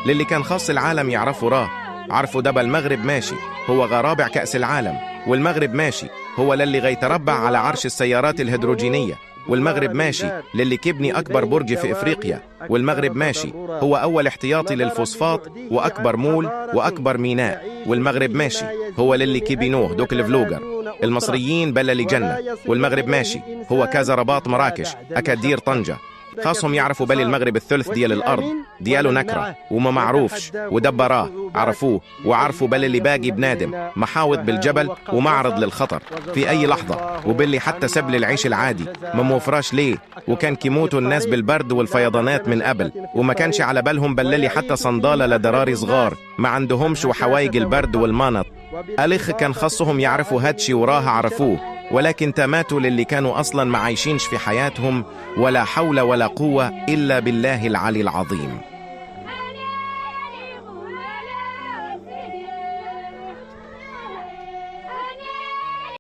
للي كان خاص العالم يعرفوا راه عرفوا دبا المغرب ماشي هو غرابع كأس العالم، والمغرب ماشي هو للي غيتربع على عرش السيارات الهيدروجينية، والمغرب ماشي للي كبني أكبر برج في إفريقيا، والمغرب ماشي هو أول احتياطي للفوسفات وأكبر مول وأكبر ميناء، والمغرب ماشي هو للي كيبينوه دوك الفلوجر المصريين بللي جنة، والمغرب ماشي هو كذا رباط مراكش أكادير طنجة. خاصهم يعرفوا بل المغرب الثلث ديال الأرض دياله نكرة وما معروفش ودبراه عرفوه، وعرفوا بل اللي باقي بنادم محاوط بالجبل ومعرض للخطر في أي لحظة، وباللي حتى سبل العيش العادي ما موفراش ليه، وكان كيموتوا الناس بالبرد والفيضانات من قبل، وما كانش على بالهم بللي حتى صندالة لدراري صغار ما عندهمش وحوايج البرد والمانط. ألخ كان خصهم يعرفوا هادشي وراها عرفوه، ولكن تماتوا للي كانوا أصلا ما عايشينش في حياتهم، ولا حول ولا قوة إلا بالله العلي العظيم.